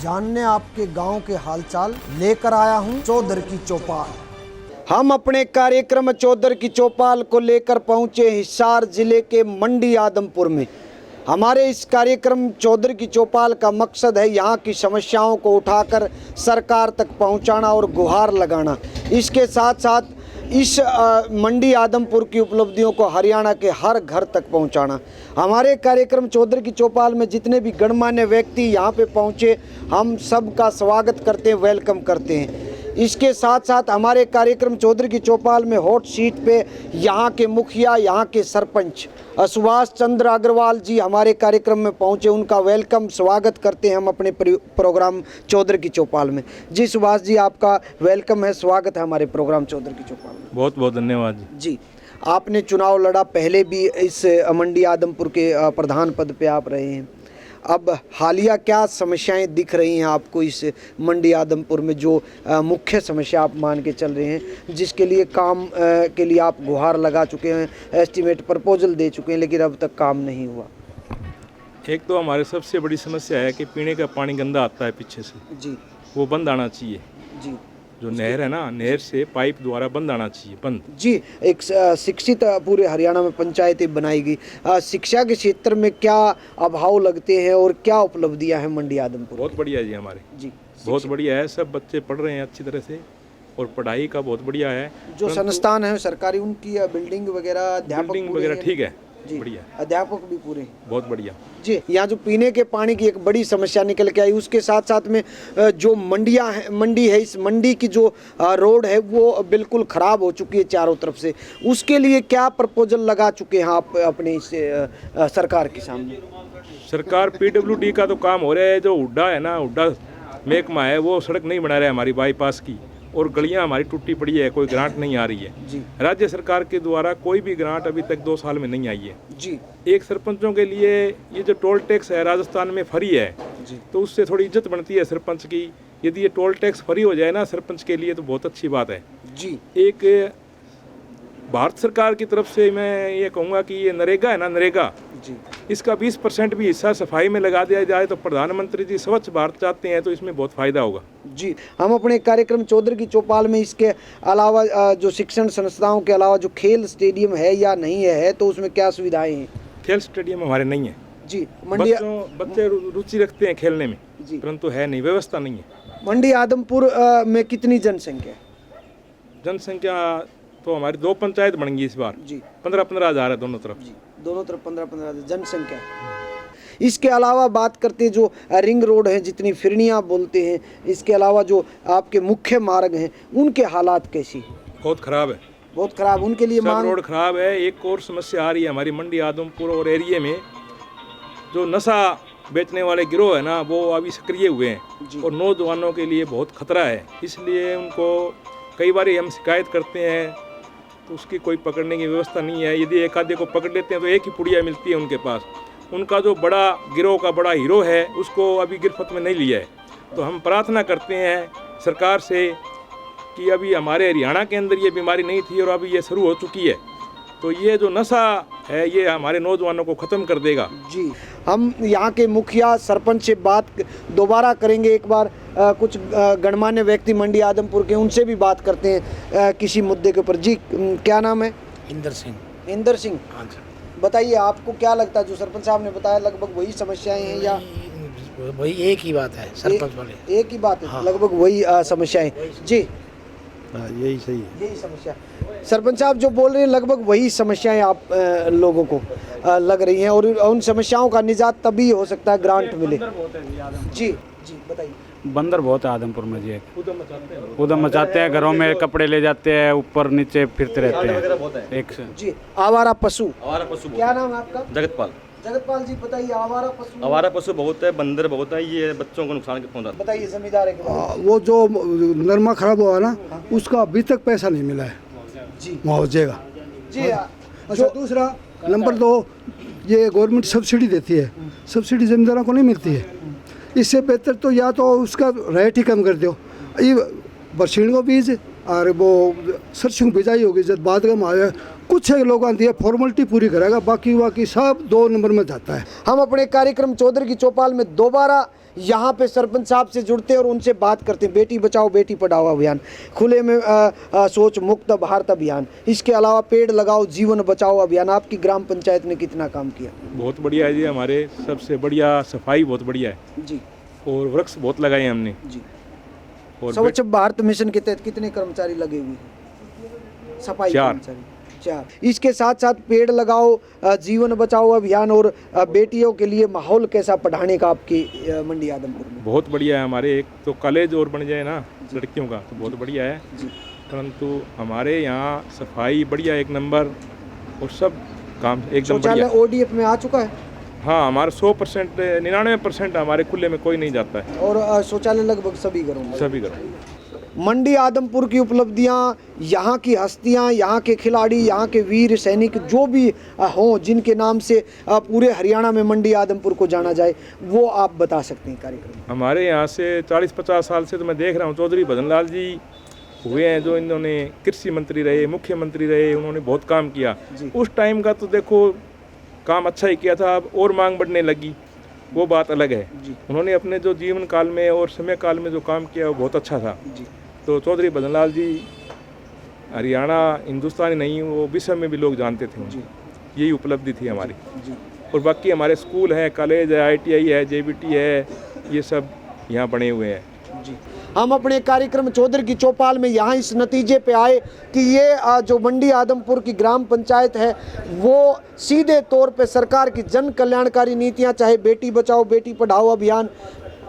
जानने आपके गांव के हालचाल लेकर आया हूं चौधर की चौपाल। हम अपने कार्यक्रम चौधर की चौपाल को लेकर पहुंचे हिसार जिले के मंडी आदमपुर में। हमारे इस कार्यक्रम चौधर की चौपाल का मकसद है यहाँ की समस्याओं को उठाकर सरकार तक पहुँचाना और गुहार लगाना। इसके साथ साथ इस मंडी आदमपुर की उपलब्धियों को हरियाणा के हर घर तक पहुंचाना। हमारे कार्यक्रम चौधर की चौपाल में जितने भी गणमान्य व्यक्ति यहाँ पे पहुँचे, हम सब का स्वागत करते हैं, वेलकम करते हैं। इसके साथ साथ हमारे कार्यक्रम चौधर की चौपाल में हॉट सीट पे यहाँ के मुखिया, यहाँ के सरपंच सुभाष चंद्र अग्रवाल जी हमारे कार्यक्रम में पहुँचे। उनका वेलकम स्वागत करते हैं हम अपने प्रोग्राम चौधर की चौपाल में। जी सुभाष जी, आपका वेलकम है, स्वागत है हमारे प्रोग्राम चौधर की चौपाल में। बहुत बहुत धन्यवाद जी। आपने चुनाव लड़ा, पहले भी इस मंडी आदमपुर के प्रधान पद पे आप रहे हैं। अब हालिया क्या समस्याएं दिख रही हैं आपको इस मंडी आदमपुर में, जो मुख्य समस्या आप मान के चल रहे हैं, जिसके लिए काम के लिए आप गुहार लगा चुके हैं, एस्टीमेट प्रपोजल दे चुके हैं, लेकिन अब तक काम नहीं हुआ? एक तो हमारी सबसे बड़ी समस्या है कि पीने का पानी गंदा आता है पीछे से जी, वो बंद आना चाहिए। जी, जो नहर है ना, नहर से पाइप द्वारा बंद आना चाहिए, बंद। जी। एक शिक्षित पूरे हरियाणा में पंचायतें बनाई गई। शिक्षा के क्षेत्र में क्या अभाव लगते हैं और क्या उपलब्धियां हैं मंडी आदमपुर? बहुत बढ़िया है जी हमारे, जी, बहुत बढ़िया है। सब बच्चे पढ़ रहे हैं अच्छी तरह से और पढ़ाई का बहुत बढ़िया है। जो संस्थान है सरकारी, उनकी बिल्डिंग वगैरह, अध्यापक बिल्डिंग वगैरह ठीक है, जी, बढ़िया, अध्यापक भी पूरे हैं, बहुत बढ़िया। जी। यहाँ जो पीने के पानी की एक बड़ी समस्या निकल के आई, उसके साथ साथ में जो मंडी है, इस मंडी की जो रोड है वो बिल्कुल ख़राब हो चुकी है चारों तरफ से। उसके लिए क्या प्रपोजल लगा चुके हैं आप अपने इस सरकार के सामने? सरकार PWD का तो काम हो रहा है। जो हुड्डा है ना, हुड्डा महकमा है, वो सड़क नहीं बना रहा है हमारी बाईपास की, और गलियां हमारी टूटी पड़ी है, कोई ग्रांट नहीं आ रही है जी। राज्य सरकार के द्वारा कोई भी ग्रांट अभी तक 2 साल में नहीं आई है जी। एक सरपंचों के लिए ये जो टोल टैक्स है राजस्थान में फ्री है जी, तो उससे थोड़ी इज्जत बनती है सरपंच की। यदि ये टोल टैक्स फ्री हो जाए ना सरपंच के लिए तो बहुत अच्छी बात है जी। एक भारत सरकार की तरफ से मैं ये कहूँगा कि ये नरेगा है ना, नरेगा जी, इसका 20% भी हिस्सा सफाई में लगा दिया जाए तो प्रधानमंत्री जी स्वच्छ भारत चाहते हैं तो इसमें बहुत फायदा होगा। जी। हम अपने कार्यक्रम चौधर की चौपाल में इसके अलावा जो शिक्षण संस्थाओं के अलावा जो खेल स्टेडियम है या नहीं है, तो उसमें क्या सुविधाएं हैं? खेल स्टेडियम हमारे नहीं है जी। मंडी बच्चे रुचि रखते हैं खेलने में जी, परंतु है नहीं, व्यवस्था नहीं है। मंडी आदमपुर में कितनी जनसंख्या है? जनसंख्या तो हमारी 2 पंचायत बन गई इस बार जी, 15-15 हज़ार है दोनों तरफ जी, दोनों तरफ 15-15 जनसंख्या है। इसके अलावा बात करते हैं जो रिंग रोड है, जितनी फिरनियाँ बोलते हैं, इसके अलावा जो आपके मुख्य मार्ग हैं, उनके हालात कैसी हैं? बहुत ख़राब है, बहुत खराब। उनके लिए सब मांग रोड खराब है। एक और समस्या आ रही है हमारी मंडी आदमपुर और एरिया में, जो नशा बेचने वाले गिरोह है ना, वो अभी सक्रिय हुए हैं और नौजवानों के लिए बहुत खतरा है। इसलिए उनको कई बार हम शिकायत करते हैं तो उसकी कोई पकड़ने की व्यवस्था नहीं है। यदि एक आधे को पकड़ लेते हैं तो एक ही पुड़िया मिलती है उनके पास। उनका जो बड़ा गिरोह का बड़ा हीरो है उसको अभी गिरफ्त में नहीं लिया है। तो हम प्रार्थना करते हैं सरकार से कि अभी हमारे हरियाणा के अंदर ये बीमारी नहीं थी और अभी ये शुरू हो चुकी है, तो ये जो नशा है ये हमारे नौजवानों को ख़त्म कर देगा। जी। हम यहाँ के मुखिया सरपंच से बात दोबारा करेंगे एक बार। कुछ गणमान्य व्यक्ति मंडी आदमपुर के, उनसे भी बात करते हैं किसी मुद्दे के ऊपर। जी, क्या नाम है? इंदर सिंह। इंदर सिंह, हाँ जी। बताइए आपको क्या लगता है, जो सरपंच साहब ने बताया लगभग वही समस्याएं हैं या वही एक ही बात है सरपंच वाले? एक ही बात है, हाँ। लगभग वही समस्याएं। जी, यही सही है, यही समस्या सरपंच साहब जो बोल रहे हैं, लगभग वही समस्याएं आप लोगों को लग रही हैं, और उन समस्याओं का निजात तभी हो सकता है ग्रांट मिले। जी, जी, बताइए। बंदर बहुत है आदमपुर में जी। उधम मचाते हैं, घरों में कपड़े ले जाते हैं, ऊपर नीचे फिरते रहते हैं एक से। जी। आवारा पशु, आवारा पशु क्या नाम है आपका? जगतपाल। जगतपाल जी, बताइए आवारा पशु बहुत है, बंदर बहुत है, ये बच्चों को नुकसान पहुंचाता है। बताइए जमींदार है के बारे में। वो जो नरमा खराब हुआ ना, उसका अभी तक पैसा नहीं मिला है जी, मुआवजे का। जी। अच्छा, दूसरा नंबर 2, ये गवर्नमेंट सब्सिडी देती है, सब्सिडी जमींदारों को नहीं मिलती है। इससे बेहतर तो या तो उसका रेट ही कम कर दो। ये बरसीन को बीज और वो सरसों बिजाई होगी जब बाद में आया, कुछ लोग आती है फॉर्मेलिटी पूरी करेगा, बाकी सब 2 नंबर में जाता है। हम अपने कार्यक्रम चौधर की चौपाल में दोबारा यहाँ पे सरपंच साहब से जुड़ते हैं और उनसे बात करते हैं। बेटी बचाओ बेटी पढ़ाओ अभियान, खुले में शौच मुक्त भारत अभियान, इसके अलावा पेड़ लगाओ जीवन बचाओ अभियान, आपकी ग्राम पंचायत ने कितना काम किया? बहुत बढ़िया है जी, हमारे सबसे बढ़िया सफाई बहुत बढ़िया है जी। और वृक्ष बहुत लगाए हैं हमने। जी। और स्वच्छ भारत मिशन के तहत कितने कर्मचारी लगे हुए हैं? सफाई 4। कर्मचारी 4। इसके साथ साथ पेड़ लगाओ जीवन बचाओ अभियान और बेटियों के लिए माहौल कैसा पढ़ाने का आपके मंडी आदमपुर में? बहुत बढ़िया है हमारे। एक तो कॉलेज और बन जाए ना लड़कियों का तो बहुत बढ़िया है, परंतु हमारे यहाँ सफाई बढ़िया 1 नंबर और सब काम एकदम शौचालय बढ़िया। ODF में आ चुका है हाँ, हमारा 100% 99% हमारे खुले में कोई नहीं जाता है, और शौचालय लगभग सभी घरों में। सभी करो। मंडी आदमपुर की उपलब्धियां, यहाँ की हस्तियां, यहाँ के खिलाड़ी, यहाँ के वीर सैनिक जो भी हों, जिनके नाम से पूरे हरियाणा में मंडी आदमपुर को जाना जाए, वो आप बता सकते हैं कार्यक्रम में? हमारे यहाँ से 40-50 साल से तो मैं देख रहा हूँ, चौधरी भजन लाल जी हुए हैं जो इन्होंने कृषि मंत्री रहे, मुख्यमंत्री रहे, उन्होंने बहुत काम किया। उस टाइम का तो देखो काम अच्छा ही किया था, अब और मांग बढ़ने लगी, वो बात अलग है। उन्होंने अपने जो जीवन काल में और समय काल में जो काम किया वो बहुत अच्छा था। तो चौधरी भजन लाल जी हरियाणा हिंदुस्तानी नहीं, वो विश्व में भी लोग जानते थे उनको। यही उपलब्धि थी हमारी। और बाकी हमारे स्कूल हैं, कॉलेज है, ITI है, JBT है, ये सब यहाँ बने हुए हैं। हम अपने कार्यक्रम चौधरी की चौपाल में यहाँ इस नतीजे पे आए कि ये जो मंडी आदमपुर की ग्राम पंचायत है वो सीधे तौर पे सरकार की जन कल्याणकारी नीतियाँ, चाहे बेटी बचाओ बेटी पढ़ाओ अभियान,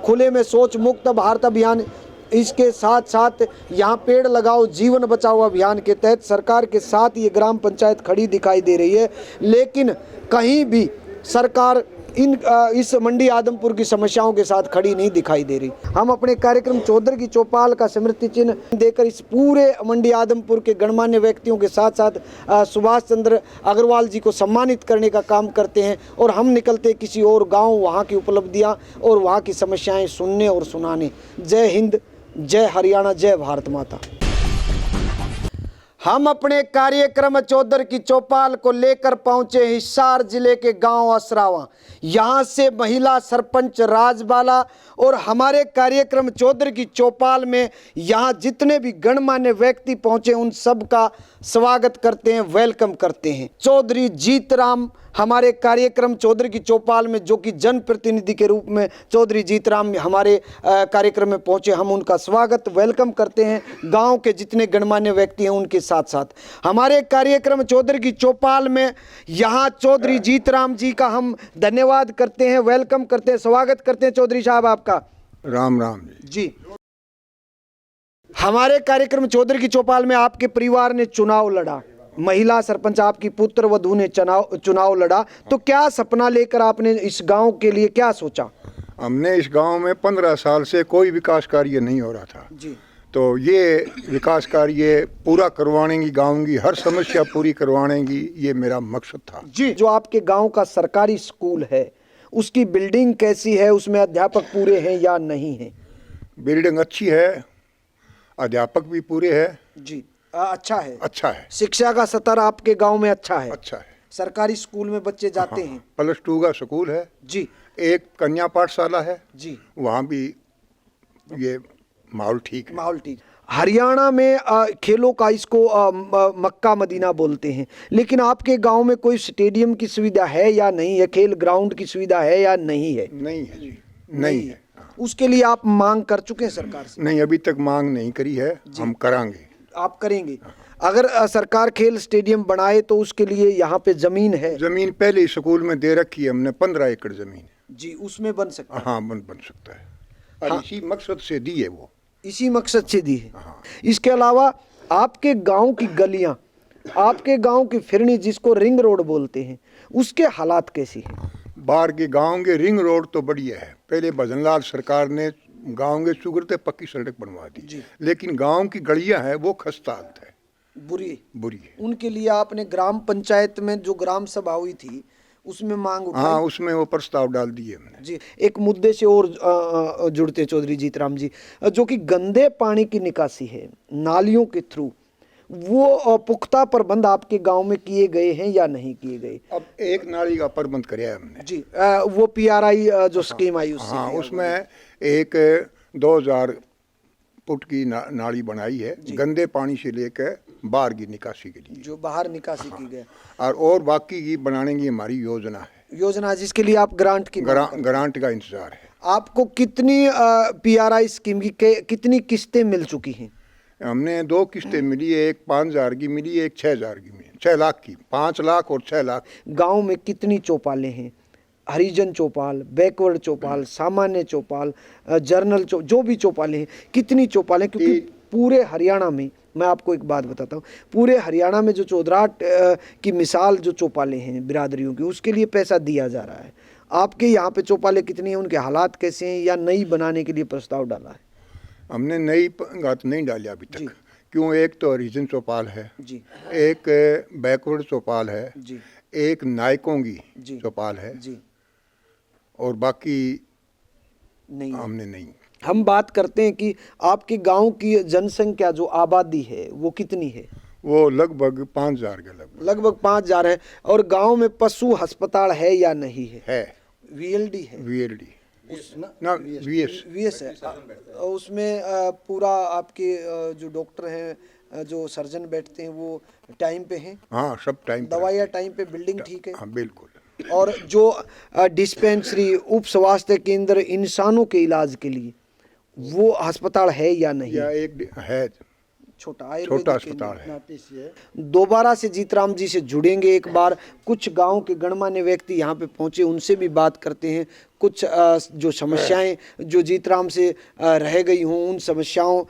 खुले में शौच मुक्त भारत अभियान, इसके साथ साथ यहाँ पेड़ लगाओ जीवन बचाओ अभियान के तहत सरकार के साथ ये ग्राम पंचायत खड़ी दिखाई दे रही है। लेकिन कहीं भी सरकार इस मंडी आदमपुर की समस्याओं के साथ खड़ी नहीं दिखाई दे रही। हम अपने कार्यक्रम चौधरी की चौपाल का स्मृति चिन्ह देकर इस पूरे मंडी आदमपुर के गणमान्य व्यक्तियों के साथ साथ सुभाष चंद्र अग्रवाल जी को सम्मानित करने का काम करते हैं और हम निकलते किसी और गांव, वहां की उपलब्धियां और वहां की समस्याएं सुनने और सुनाने। जय हिंद, जय हरियाणा, जय भारत माता। हम अपने कार्यक्रम चौधरी की चौपाल को लेकर पहुंचे हिसार जिले के गांव असरावा। यहां से महिला सरपंच राजबाला और हमारे कार्यक्रम चौधरी की चौपाल में यहां जितने भी गणमान्य व्यक्ति पहुंचे उन सब का स्वागत करते हैं, वेलकम करते हैं। चौधरी जीतराम हमारे कार्यक्रम चौधरी की चौपाल में, जो कि जनप्रतिनिधि के रूप में चौधरी जीतराम हमारे कार्यक्रम में पहुंचे, हम उनका स्वागत वेलकम करते हैं। गांव के जितने गणमान्य व्यक्ति हैं उनके साथ साथ हमारे कार्यक्रम चौधरी की चौपाल में यहाँ चौधरी जीतराम जी का हम धन्यवाद करते हैं, वेलकम करते हैं, स्वागत करते हैं चौधरी साहब आपका। राम राम जी। हमारे कार्यक्रम चौधरी की चौपाल में आपके परिवार ने चुनाव लड़ा, महिला सरपंच आपकी पुत्र वधू ने चुनाव लड़ा, तो क्या सपना लेकर आपने इस गांव के लिए क्या सोचा? हमने इस गांव में 15 साल से कोई विकास कार्य नहीं हो रहा था जी। तो ये विकास कार्य पूरा करवाने की, गाँव की हर समस्या पूरी करवाने की, ये मेरा मकसद था जी। जो आपके गांव का सरकारी स्कूल है उसकी बिल्डिंग कैसी है, उसमें अध्यापक पूरे हैं या नहीं है? बिल्डिंग अच्छी है, अध्यापक भी पूरे हैं जी। अच्छा है, अच्छा है। शिक्षा का स्तर आपके गांव में अच्छा है? अच्छा है। सरकारी स्कूल में बच्चे जाते हैं? +2 का स्कूल है जी। एक कन्या पाठशाला है जी। वहाँ भी ये माहौल ठीक है। माहौल ठीक। हरियाणा में खेलों का इसको मक्का मदीना बोलते हैं, लेकिन आपके गांव में कोई स्टेडियम की सुविधा है या नहीं है, खेल ग्राउंड की सुविधा है या नहीं है? नहीं है जी, नहीं है। उसके लिए आप मांग कर चुके हैं सरकार से? नहीं, अभी तक मांग नहीं करी है, हम करांगे। आप करेंगे? अगर सरकार खेल स्टेडियम बनाए तो उसके लिए यहाँ पे जमीन है? जमीन पहले स्कूल में दे रखी है हमने, 15 एकड़ जमीन जी, उसमें बन सकता है? हाँ, बन सकता है। और इसी मकसद से दी है वो, इसी मकसद से दी है। इसके अलावा आपके गांव की गलियां, आपके गांव की फिरनी जिसको रिंग रोड बोलते हैं, उसके हालात कैसी हैं? बाहर के गांव के रिंग रोड तो बढ़िया है। पहले भजनलाल सरकार ने गांव के सुगरते पक्की सड़क बनवा दी, लेकिन गांव की गलियां हैं वो खस्ता हालत है, बुरी है। उनके लिए आपने ग्राम पंचायत में जो ग्राम सभा हुई थी उसमें मांग उठाई? हाँ, उसमें वो प्रस्ताव डाल दिए हमने जी। एक मुद्दे से और जुड़ते चौधरी जीतराम जी, जो कि गंदे पानी की निकासी है नालियों के थ्रू, वो पुख्ता प्रबंध आपके गांव में किए गए हैं या नहीं किए गए? अब एक नाली का प्रबंध किया है हमने जी, वो PRI जो स्कीम आई उससे हाँ, किया उसमें एक 2000 फुट की नाली बनाई है गंदे पानी से लेकर बाहर की निकासी के लिए, जो बाहर निकासी की गई और बाकी की बनाने की हमारी योजना है, योजना, जिसके लिए आप ग्रांट की ग्रांट का इंतजार है। आपको कितनी PRI स्कीम की कितनी किस्तें मिल चुकी हैं? हमने 2 किस्तें मिली, एक 5000 की मिली, एक 6000 की मिली, 6 लाख की, 5 लाख और 6 लाख। गांव में कितनी चौपालें हैं? हरिजन चौपाल, बैकवर्ड चौपाल, सामान्य चौपाल, जर्नल जो भी चौपालें हैं, कितनी चौपालें? क्योंकि पूरे हरियाणा में, मैं आपको एक बात बताता हूँ, पूरे हरियाणा में जो चौधराट की मिसाल जो चौपालें हैं बिरादरियों की, उसके लिए पैसा दिया जा रहा है। आपके यहाँ पे चौपालें कितनी हैं, उनके हालात कैसे हैं, या नई बनाने के लिए प्रस्ताव डाला है? हमने नई गात नहीं डाली अभी तक। क्यों? एक तो हरिजन चौपाल है जी, एक बैकवर्ड चौपाल है जी, एक नायकों जी, की चौपाल है जी, और बाकी नहीं। हमने नहीं। हम बात करते हैं कि आपके गांव की जनसंख्या जो आबादी है वो कितनी है? वो लगभग 5000 के लगभग 5000 है। और गांव में पशु अस्पताल है या नहीं है? VLD है, VLD ना VS है। उसमें पूरा आपके जो डॉक्टर हैं, जो सर्जन बैठते हैं, वो टाइम पे हैं? हाँ, सब टाइम पे। दवाइयाँ टाइम पे, बिल्डिंग ठीक है? हाँ, बिल्कुल। और जो डिस्पेंसरी, उप स्वास्थ्य केंद्र इंसानों के इलाज के लिए, वो अस्पताल है या नहीं? या एक है छोटा अस्पताल है। दोबारा से जीतराम जी से जुड़ेंगे एक बार। कुछ गांव के गणमान्य व्यक्ति यहाँ पे पहुंचे, उनसे भी बात करते हैं। कुछ जो समस्याएं जो जीतराम से रह गई हों, उन समस्याओं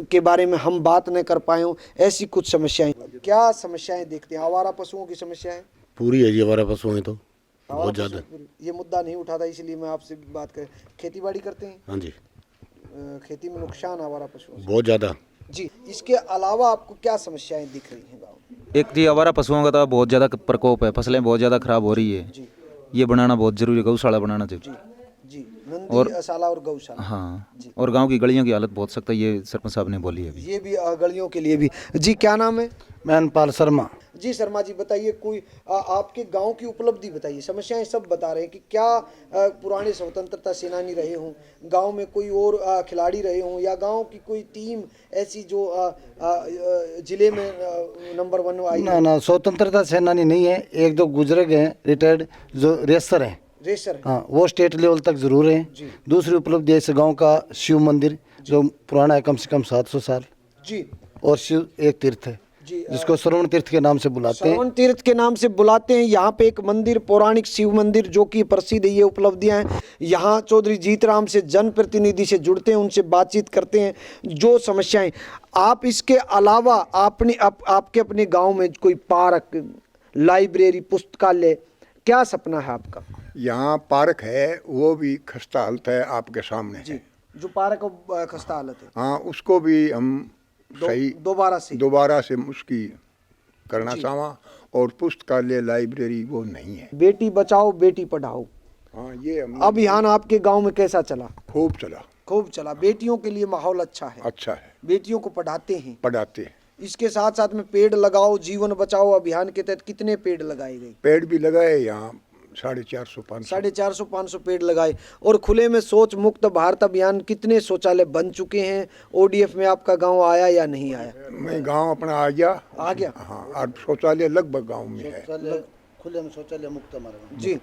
के बारे में हम बात न कर पाए हों, ऐसी कुछ समस्याएं। क्या समस्याएं देखते हैं? आवारा पशुओं की समस्याएं पूरी है जी, हमारा पशु है तो बहुत ज़्यादा। ये मुद्दा नहीं उठाता, इसलिए मैं आपसे बात कर। खेती बाड़ी करते हैं? हाँ जी, खेती में नुकसान आवारा पशुओं से बहुत ज़्यादा जी। इसके अलावा आपको क्या समस्याएं दिख रही हैं गाँव में? एक जी आवारा पशुओं का तो बहुत ज़्यादा प्रकोप है, फसलें बहुत ज़्यादा खराब हो रही है जी, ये बनाना बहुत जरूरी है, गौशाला बनाना चाहिए। जी, नंदीशाला और गौशाला। हाँ, और गांव की गलियों की हालत बहुत सख्त है, ये सरपंच साहब ने बोली है अभी। ये भी गलियों के लिए भी। जी, क्या नाम है? मैनपाल शर्मा। जी शर्मा जी, बताइए कोई आपके गांव की उपलब्धि बताइए। समस्याएं सब बता रहे हैं कि क्या पुराने स्वतंत्रता सेनानी रहे हों, गांव में कोई और खिलाड़ी रहे हों, या गांव की कोई टीम ऐसी जो जिले में नंबर 1 आई? ना, स्वतंत्रता सेनानी नहीं है, एक दो गुजरे गए हैं रिटायर्ड जो रेसर हैं। रेसर? हाँ, वो स्टेट लेवल तक जरूर है। दूसरी उपलब्धि ऐसे गांव का शिव मंदिर जो पुराना है, कम से कम 700 साल जी, और शिव एक तीर्थ है जिसको श्रवण तीर्थ के नाम से बुलाते हैं। श्रवण तीर्थ के नाम से बुलाते हैं। यहाँ पे एक मंदिर, पौराणिक शिव मंदिर, जो कि प्रसिद्ध है। ये उपलब्धियां हैं। यहाँ चौधरी जीतराम से जनप्रतिनिधि से जुड़ते हैं, उनसे बातचीत करते हैं, जो समस्याएं। आप इसके अलावा आपके अपने गांव में कोई पार्क, लाइब्रेरी, पुस्तकालय, क्या सपना है आपका? यहाँ पार्क है, वो भी खस्ता हालत है, आपके सामने जी, है। जो पार्क खस्ता हालत है, हाँ, उसको भी हम सही दोबारा से उसकी करना चाहा। और पुस्तकालय, लाइब्रेरी वो नहीं है। बेटी बचाओ बेटी पढ़ाओ, हाँ, ये अभियान आपके गांव में कैसा चला? खूब चला। बेटियों के लिए माहौल अच्छा है। बेटियों को पढ़ाते हैं। इसके साथ साथ में पेड़ लगाओ, जीवन बचाओ अभियान के तहत कितने पेड़ लगाए गए? पेड़ भी लगाए यहाँ 450-500 पेड़ लगाए। और खुले में शौच मुक्त भारत अभियान, कितने शौचालय बन चुके हैं? ODF में आपका गांव आया या नहीं आया? मैं गांव अपना आ गया। हाँ, और शौचालय लगभग गांव में है। खुले में शौचालय मुक्त हमारा गाँव। जी,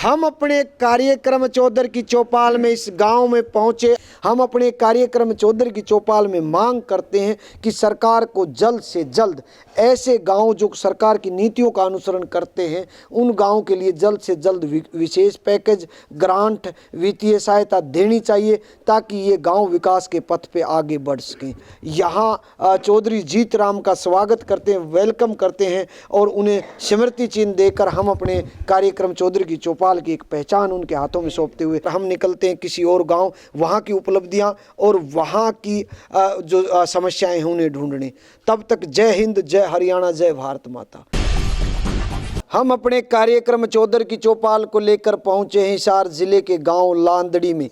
हम अपने कार्यक्रम चौधर की चौपाल में इस गांव में पहुंचे। हम अपने कार्यक्रम चौधर की चौपाल में मांग करते हैं कि सरकार को जल्द से जल्द ऐसे गांव जो सरकार की नीतियों का अनुसरण करते हैं, उन गांव के लिए जल्द से जल्द विशेष पैकेज, ग्रांट, वित्तीय सहायता देनी चाहिए, ताकि ये गांव विकास के पथ पे आगे बढ़ सकें। यहाँ चौधरी जीतराम का स्वागत करते हैं, वेलकम करते हैं, और उन्हें स्मृति चिन्ह देकर हम अपने कार्यक्रम चौधरी की चौपाल की एक पहचान उनके हाथों में सौंपते हुए हम निकलते हैं किसी और गांव, वहां की उपलब्धियां और वहां की जो समस्याएं हैं उन्हें ढूंढने। तब तक जय हिंद, जय हरियाणा, जय भारत माता। हम अपने कार्यक्रम चौधर की चौपाल को लेकर पहुंचे हैं हिसार जिले के गांव लांदड़ी में।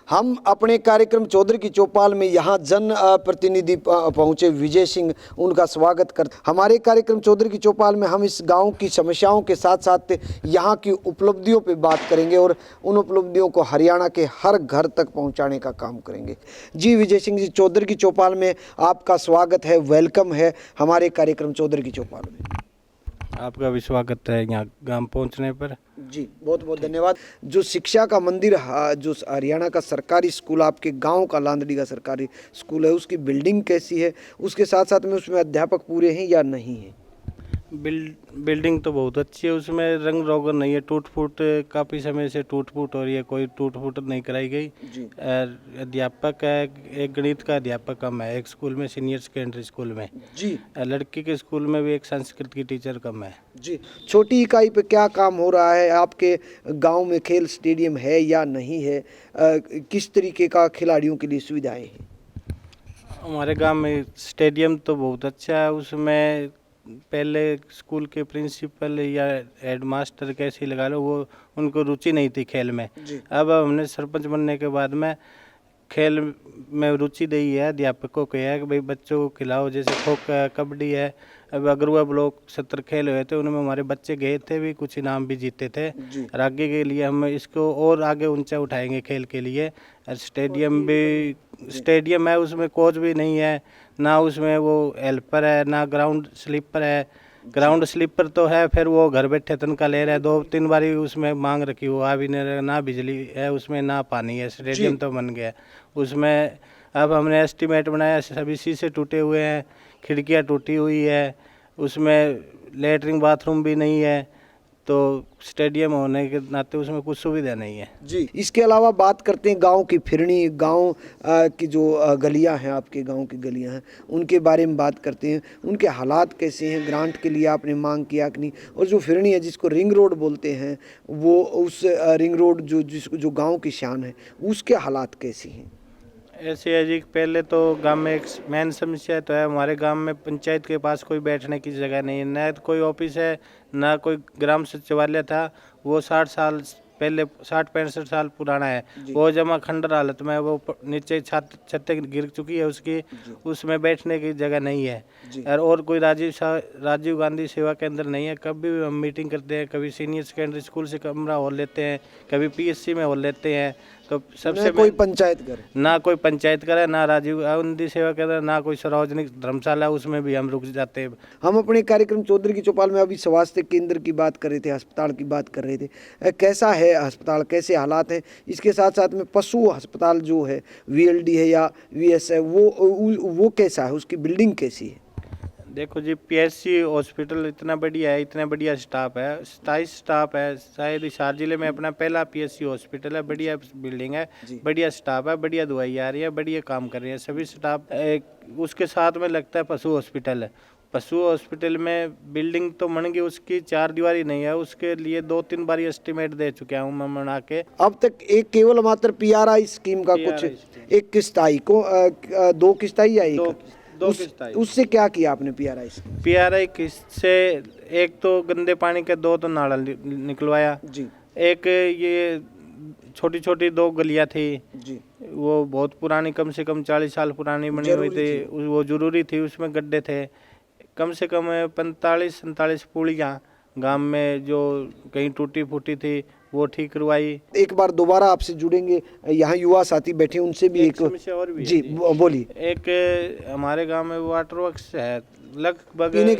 हम अपने कार्यक्रम चौधरी की चौपाल में यहाँ जन प्रतिनिधि पहुँचे विजय सिंह, उनका स्वागत करते। हमारे कार्यक्रम चौधरी की चौपाल में हम इस गांव की समस्याओं के साथ साथ यहाँ की उपलब्धियों पे बात करेंगे और उन उपलब्धियों को हरियाणा के हर घर तक पहुँचाने का काम करेंगे। जी विजय सिंह जी, चौधरी की चौपाल में आपका स्वागत है, वेलकम है हमारे कार्यक्रम चौधरी की चौपाल में। आपका भी स्वागत है यहाँ गांव पहुँचने पर। जी बहुत बहुत धन्यवाद। जो शिक्षा का मंदिर जो हरियाणा का सरकारी स्कूल, आपके गांव का लांदड़ी का सरकारी स्कूल है, उसकी बिल्डिंग कैसी है, उसके साथ साथ में उसमें अध्यापक पूरे हैं या नहीं है? बिल्डिंग तो बहुत अच्छी है, उसमें रंग रोगन नहीं है, टूट फूट काफ़ी समय से टूट फूट हो रही है, कोई टूट फूट नहीं कराई गई। अध्यापक है, एक गणित का अध्यापक कम है एक स्कूल में, सीनियर सेकेंडरी स्कूल में जी। लड़की के स्कूल में भी एक संस्कृत की टीचर कम है जी। छोटी इकाई पे क्या काम हो रहा है? आपके गांव में खेल स्टेडियम है या नहीं है? किस तरीके का खिलाड़ियों के लिए सुविधाएं हैं? हमारे गांव में स्टेडियम तो बहुत अच्छा है, उसमें पहले स्कूल के प्रिंसिपल या हेडमास्टर कैसे लगा लो, वो उनको रुचि नहीं थी खेल में। अब हमने सरपंच बनने के बाद में खेल में रुचि दी है, अध्यापकों को है कि भाई बच्चों को खिलाओ, जैसे खो खो कबड्डी है। अब अगरुआ ब्लॉक 70 खेल हुए थे, उनमें हमारे बच्चे गए थे भी, कुछ इनाम भी जीते थे। और आगे के लिए हम इसको और आगे ऊंचा उठाएंगे खेल के लिए। स्टेडियम है, उसमें कोच भी नहीं है, ना उसमें वो हेल्पर है, ना ग्राउंड स्लीपर है। ग्राउंड स्लीपर तो है, फिर वो घर बैठे तनख्वाह ले रहा है, 2-3 बारी उसमें मांग रखी, वो आ भी नहीं रहा, ना बिजली है उसमें ना पानी है। स्टेडियम तो बन गया उसमें। अब हमने एस्टीमेट बनाया, सभी शीशे टूटे हुए हैं, खिड़कियां टूटी हुई है, उसमें लेटरिन बाथरूम भी नहीं है, तो स्टेडियम होने के नाते उसमें कुछ सुविधा नहीं है जी। इसके अलावा बात करते हैं गांव की फिरनी, गांव की जो गलियां हैं, आपके गांव की गलियां हैं, उनके बारे में बात करते हैं। उनके हालात कैसे हैं? ग्रांट के लिए आपने मांग किया कि नहीं? और जो फिरनी है जिसको रिंग रोड बोलते हैं, वो उस रिंग रोड जो गाँव की शान है, उसके हालात कैसी हैं? ऐसे है जी, पहले तो गांव में एक मेन समस्या तो है, हमारे गांव में पंचायत के पास कोई बैठने की जगह नहीं है, ना कोई ऑफिस है, ना कोई ग्राम सचिवालय था। वो 60 साल पहले, 60-65 साल पुराना है, वो जमा खंडर हालत में, वो नीचे छतें गिर चुकी है उसकी, उसमें बैठने की जगह नहीं है। और कोई राजीव गांधी सेवा केंद्र नहीं है। कभी भी हम मीटिंग करते हैं, कभी सीनियर सेकेंडरी स्कूल से कमरा हॉल लेते हैं, कभी PSC में हॉल लेते हैं, तो सबसे कोई पंचायत घर, ना कोई पंचायत घर है, ना राजीव गांधी सेवा केंद्र, ना कोई सार्वजनिक धर्मशाला, उसमें भी हम रुक जाते हैं। हम अपने कार्यक्रम चौधरी की चौपाल में अभी स्वास्थ्य केंद्र की बात कर रहे थे, अस्पताल की बात कर रहे थे। कैसा है अस्पताल, कैसे हालात हैं? इसके साथ साथ में पशु अस्पताल जो है, VLD है या VS है, वो कैसा है, उसकी बिल्डिंग कैसी है? देखो जी, PSC हॉस्पिटल इतना बढ़िया है, इतना बढ़िया स्टाफ है, 27 स्टाफ है, शायद हिसार जिले में अपना पहला PSC हॉस्पिटल है। बढ़िया बिल्डिंग है, बढ़िया स्टाफ है, बढ़िया दवाई आ रही है, बढ़िया काम कर रही है सभी स्टाफ। उसके साथ में लगता है पशु हॉस्पिटल है। पशु हॉस्पिटल में बिल्डिंग तो बन गई, उसकी 4 दीवारी नहीं है, उसके लिए 2-3 बार एस्टीमेट दे चुका हूँ मैं बना के। अब तक एक केवल मात्र PRI स्कीम का कुछ एक किस्त आई को 2 किस्त आई या एक? उससे क्या किया आपने PRI किस्त से? एक तो गंदे पानी के 2 तो नाला निकलवाया जी। एक ये छोटी छोटी 2 गलियां थी जी, वो बहुत पुरानी, कम से कम 40 साल पुरानी बनी हुई थी, वो जरूरी थी, उसमें गड्ढे थे। कम से कम 45-47 पुलियां गांव में जो कहीं टूटी फूटी थी, वो ठीक करवाई। एक बार दोबारा आपसे जुड़ेंगे, यहाँ युवा साथी बैठे, उनसे भी एक समस्या और भी जी बोलिए। एक हमारे गांव में वाटर वर्क्स है, लगभग पीने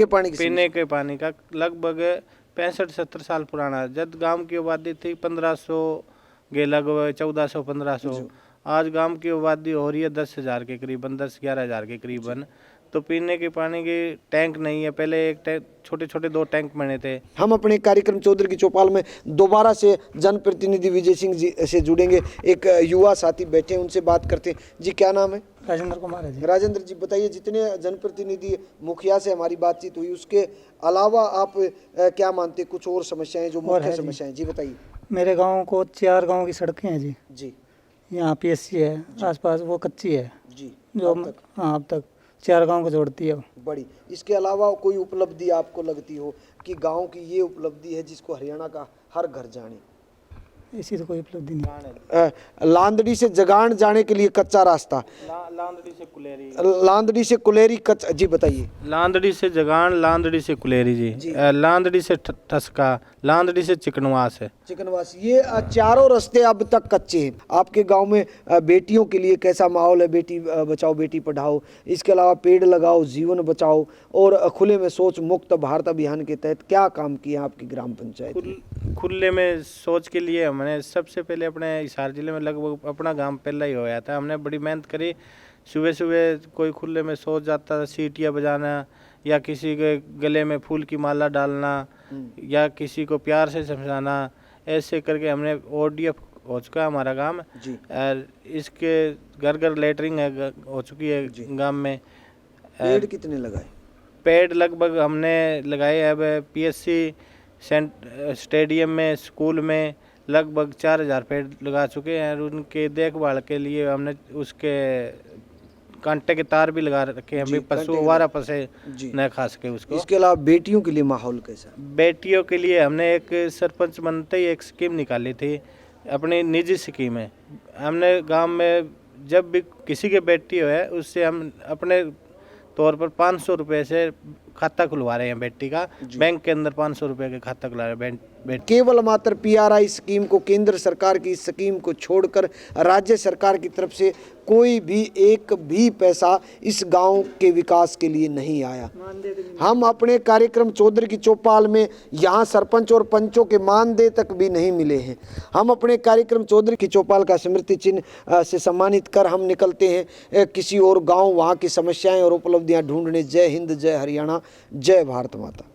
के पानी का लगभग 65-70 साल पुराना है। जब गांव की आबादी थी 1500 के लगभग 1400-1500, आज गांव की आबादी हो रही है 10,000 के करीबन, 10-11 हज़ार के करीबन। तो पीने के पानी के टैंक नहीं है, पहले एक छोटे 2 टैंक बने थे। हम अपने कार्यक्रम चौधरी की चौपाल में दोबारा से जनप्रतिनिधि विजय सिंह जी से जुड़ेंगे। एक युवा साथी बैठे, उनसे बात करते हैं। जी क्या नाम है? राजेंद्र कुमार है जी। राजेंद्र जी बताइए, जितने जनप्रतिनिधि मुखिया से हमारी बातचीत हुई, उसके अलावा आप क्या मानते, कुछ और समस्याएं जो मुख्य समस्याएं? जी बताइए। मेरे गाँव को 4 गाँव की सड़कें हैं जी। जी। यहाँ PSC है आसपास, वो कच्ची है जी, जो हाँ अब तक 4 गांव को जोड़ती है बड़ी। इसके अलावा कोई उपलब्धि आपको लगती हो कि गांव की ये उपलब्धि है जिसको हरियाणा का हर घर जाने? ऐसी तो कोई उपलब्धि नहीं। लांदड़ी से जगान जाने के लिए कच्चा रास्ता, लांदड़ी से कुलेरी कच्चा, जी बताइए। लांदड़ी से जगान, लांदड़ी से कुलेरी जी, लांदड़ी से ठसका, लांदड़ी से चिकनवास है। चिकनवास, ये चारों रास्ते अब तक कच्चे हैं। आपके गांव में बेटियों के लिए कैसा माहौल है? बेटी बचाओ बेटी पढ़ाओ, इसके अलावा पेड़ लगाओ जीवन बचाओ और खुले में शौच मुक्त भारत अभियान के तहत क्या काम किया आपकी ग्राम पंचायत? खुले में शौच के लिए हमने सबसे पहले अपने हिसार जिले में लगभग अपना गांव पहला ही होया था। हमने बड़ी मेहनत करी। सुबह सुबह कोई खुले में शौच जाता था, सीटियाँ बजाना या किसी के गले में फूल की माला डालना या किसी को प्यार से समझाना, ऐसे करके हमने ODF हो चुका है हमारा गांव। और इसके घर घर लेटरिंग है हो चुकी है गांव में। पेड़ कितने लगाए? पेड़ लगभग हमने लगाए अब PSC स्टेडियम में, स्कूल में लगभग 4000 पेड़ लगा चुके हैं। और उनके देखभाल के लिए हमने उसके कांटे के तार भी लगा रखे हैं, अभी पशु आवारा पशु न खा सके उसको। इसके अलावा बेटियों के लिए माहौल कैसा? बेटियों के लिए हमने एक सरपंच बनते ही एक स्कीम निकाली थी, अपनी निजी स्कीम है। हमने गांव में जब भी किसी के बेटी है उससे हम अपने तौर पर 500 रुपये से खाता खुलवा रहे हैं बेटी का, बैंक के अंदर 500 रुपये का खाता खुला रहे हैं। केवल मात्र PRI स्कीम को, केंद्र सरकार की स्कीम को छोड़कर राज्य सरकार की तरफ से कोई भी एक भी पैसा इस गांव के विकास के लिए नहीं आया। हम अपने कार्यक्रम चौधरी की चौपाल में यहां सरपंच और पंचों के मानदेय तक भी नहीं मिले हैं। हम अपने कार्यक्रम चौधरी की चौपाल का स्मृति चिन्ह से सम्मानित कर हम निकलते हैं किसी और गांव, वहां की समस्याएं और उपलब्धियां ढूंढने। जय हिंद, जय हरियाणा, जय भारत माता।